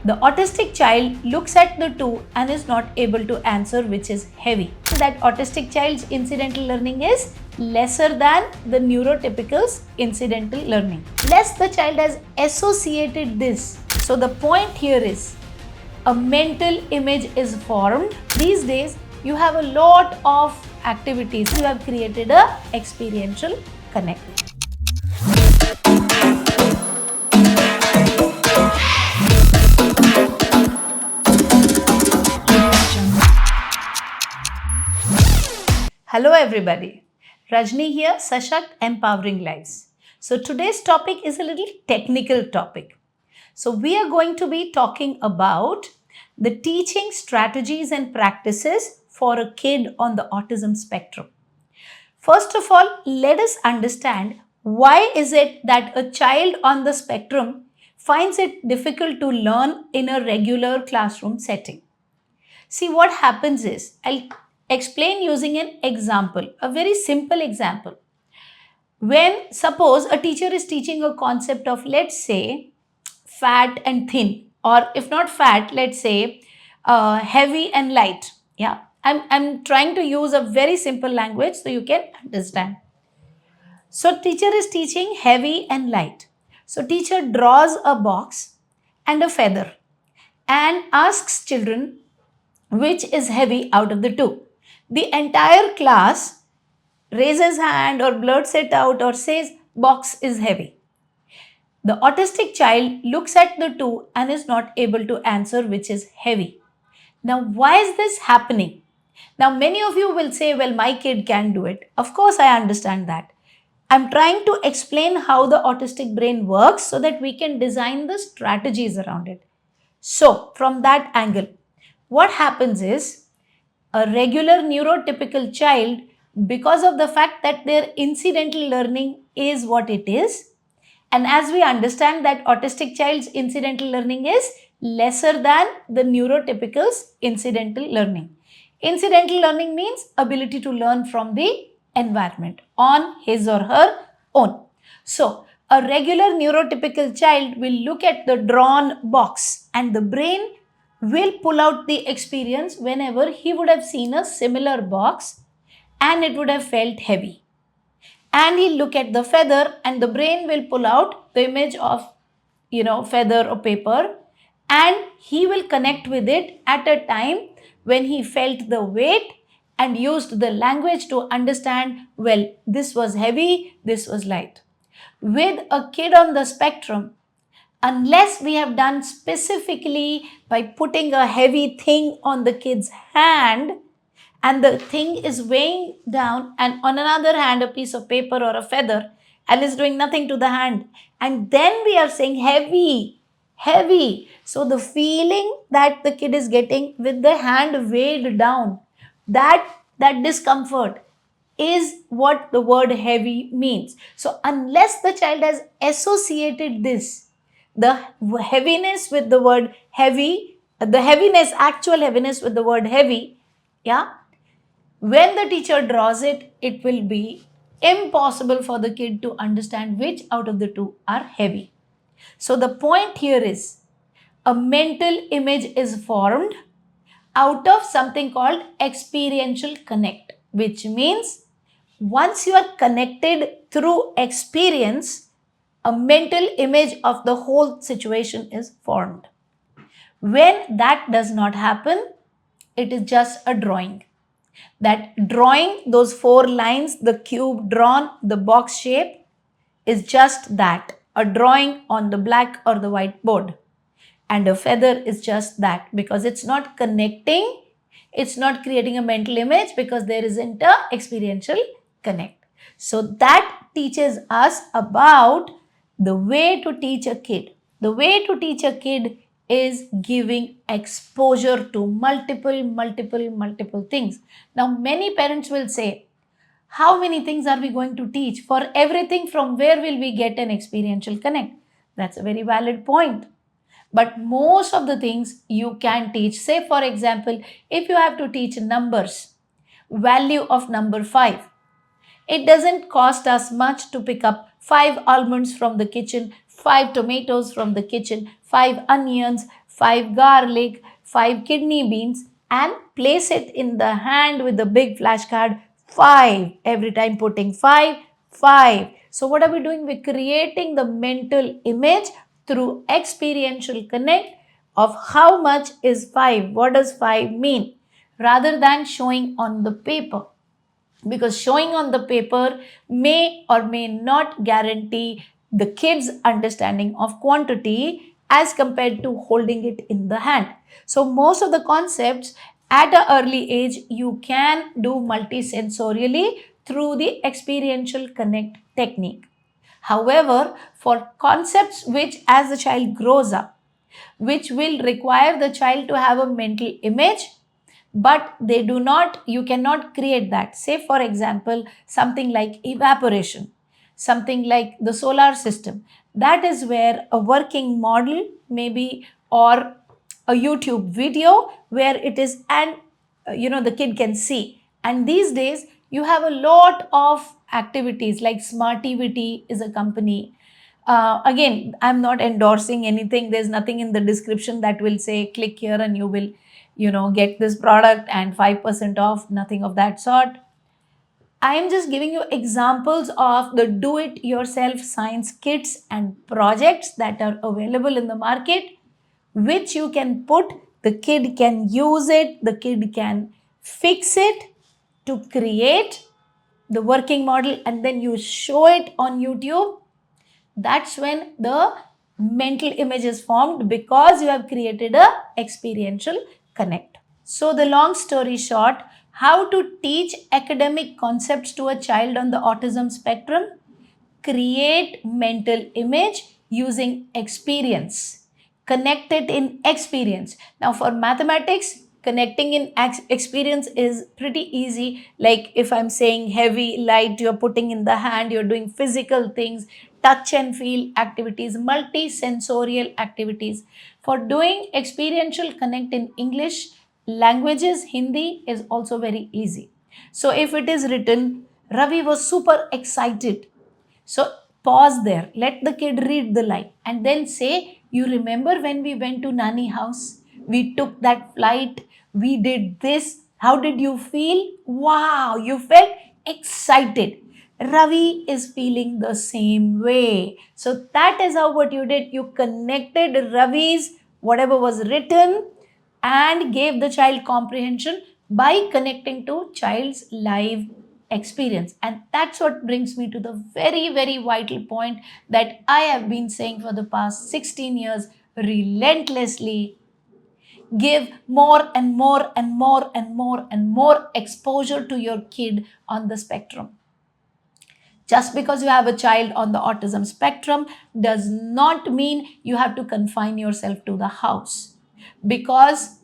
The autistic child looks at the two and is not able to answer which is heavy. That autistic child's incidental learning is lesser than the neurotypical's incidental learning. Less the child has associated this. So the point here is a mental image is formed. These days you have a lot of activities. You have created a experiential connect. Hello everybody, Rajni here, Sashakt Empowering Lives. So today's topic is a little technical topic. So we are going to be talking about the teaching strategies and practices for a kid on the autism spectrum. First of all, let us understand why is it that a child on the spectrum finds it difficult to learn in a regular classroom setting. See, what happens is, I'll explain using an example, a very simple example. When suppose a teacher is teaching a concept of, let's say, fat and thin, or if not fat, let's say heavy and light. Yeah, I'm trying to use a very simple language so you can understand. So teacher is teaching heavy and light. So teacher draws a box and a feather and asks children which is heavy out of the two. The entire class raises hand or blurts it out or says box is heavy. The autistic child looks at the two and is not able to answer which is heavy. Now, why is this happening? Now, many of you will say, well, my kid can do it. Of course, I understand that. I'm trying to explain how the autistic brain works so that we can design the strategies around it. So, from that angle, what happens is a regular neurotypical child, because of the fact that their incidental learning is what it is, and as we understand that autistic child's incidental learning is lesser than the neurotypical's incidental learning. Incidental learning means ability to learn from the environment on his or her own. So, a regular neurotypical child will look at the drawn box and the brain will pull out the experience whenever he would have seen a similar box and it would have felt heavy. And he'll look at the feather and the brain will pull out the image of, feather or paper, and he will connect with it at a time when he felt the weight and used the language to understand, well, this was heavy, this was light. With a kid on the spectrum, unless we have done specifically by putting a heavy thing on the kid's hand and the thing is weighing down, and on another hand a piece of paper or a feather, and is doing nothing to the hand, and then we are saying heavy, heavy. So the feeling that the kid is getting with the hand weighed down, that discomfort is what the word heavy means. So unless the child has associated this, the heaviness with the word heavy, the heaviness, actual heaviness with the word heavy, yeah, when the teacher draws it, it will be impossible for the kid to understand which out of the two are heavy. So the point here is a mental image is formed out of something called experiential connect, which means once you are connected through experience, a mental image of the whole situation is formed. When that does not happen, it is just a drawing. That drawing, those 4 lines, the cube drawn, the box shape, is just that, a drawing on the black or the white board. And a feather is just that, because it's not connecting, it's not creating a mental image because there isn't a experiential connect. So that teaches us about the way to teach a kid. The way to teach a kid is giving exposure to multiple things. Now, many parents will say, how many things are we going to teach? For everything, from where will we get an experiential connect? That's a very valid point. But most of the things you can teach. Say, for example, if you have to teach numbers, value of number 5, it doesn't cost us much to pick up 5 almonds from the kitchen, 5 tomatoes from the kitchen, 5 onions, 5 garlic, 5 kidney beans, and place it in the hand with the big flashcard 5. Every time putting 5, 5. So what are we doing? We're creating the mental image through experiential connect of how much is 5, what does 5 mean, rather than showing on the paper, because showing on the paper may or may not guarantee the kids understanding of quantity as compared to holding it in the hand. So most of the concepts at an early age you can do multisensorially through the experiential connect technique. However, for concepts which as the child grows up, which will require the child to have a mental image, but they do not, you cannot create that. Say for example, something like evaporation, something like the solar system. That is where a working model maybe, or a YouTube video where it is, and the kid can see. And these days you have a lot of activities like Smartivity is a company. Again, I'm not endorsing anything. There's nothing in the description that will say click here and you will get this product and 5% off, nothing of that sort. I am just giving you examples of the do it yourself science kits and projects that are available in the market, which you can put, the kid can use it, the kid can fix it to create the working model, and then you show it on YouTube. That's when the mental image is formed, because you have created a experiential connect. So the long story short, how to teach academic concepts to a child on the autism spectrum? Create mental image using experience. Connect it in experience. Now for mathematics, connecting in experience is pretty easy. Like if I'm saying heavy, light, you're putting in the hand, you're doing physical things, touch and feel activities, multi-sensorial activities. For doing experiential connect in English languages, Hindi is also very easy. So if it is written, Ravi was super excited. So pause there, let the kid read the line and then say, you remember when we went to Nani house? We took that flight, we did this. How did you feel? Wow, you felt excited. Ravi is feeling the same way. So that is how what you did. You connected Ravi's whatever was written and gave the child comprehension by connecting to child's live experience. And that's what brings me to the very, very vital point that I have been saying for the past 16 years relentlessly. Give more and more and more and more and more exposure to your kid on the spectrum. Just because you have a child on the autism spectrum does not mean you have to confine yourself to the house, because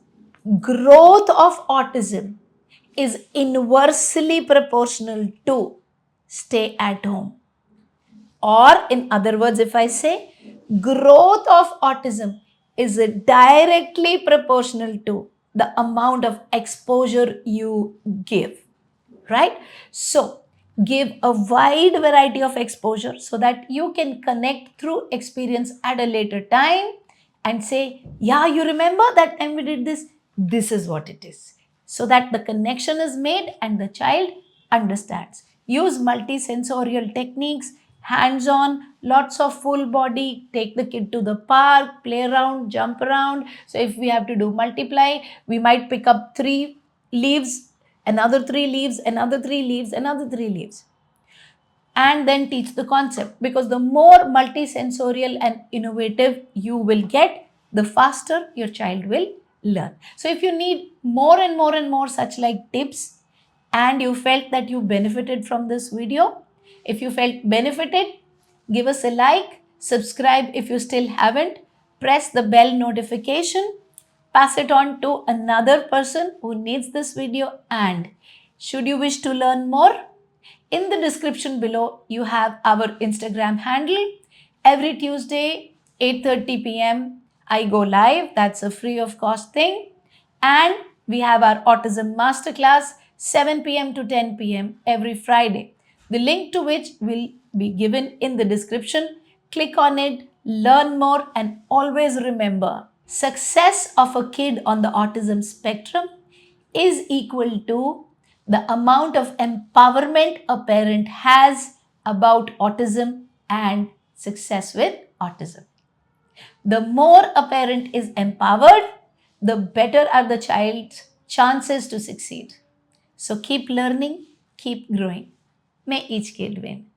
growth of autism is inversely proportional to stay at home. Or in other words, if I say growth of autism is directly proportional to the amount of exposure you give, right? So give a wide variety of exposure so that you can connect through experience at a later time and say, yeah, you remember that time we did this? This is what it is. So that the connection is made and the child understands. Use multisensorial techniques, hands-on, lots of full body, take the kid to the park, play around, jump around. So if we have to do multiply, we might pick up 3 leaves, another 3 leaves, another 3 leaves, another 3 leaves, and then teach the concept, because the more multisensorial and innovative you will get, the faster your child will learn. So if you need more and more and more such like tips, and you felt that you benefited from this video, if you felt benefited, give us a like, subscribe if you still haven't, press the bell notification, pass it on to another person who needs this video. And should you wish to learn more, in the description below, you have our Instagram handle. Every Tuesday, 8:30 p.m., I go live. That's a free of cost thing. And we have our Autism Masterclass, 7 p.m. to 10 p.m. every Friday. The link to which will be given in the description. Click on it, learn more, and always remember, Success of a kid on the autism spectrum is equal to the amount of empowerment a parent has about autism and success with autism. The more a parent is empowered, the better are the child's chances to succeed. So keep learning, keep growing. May each kid win.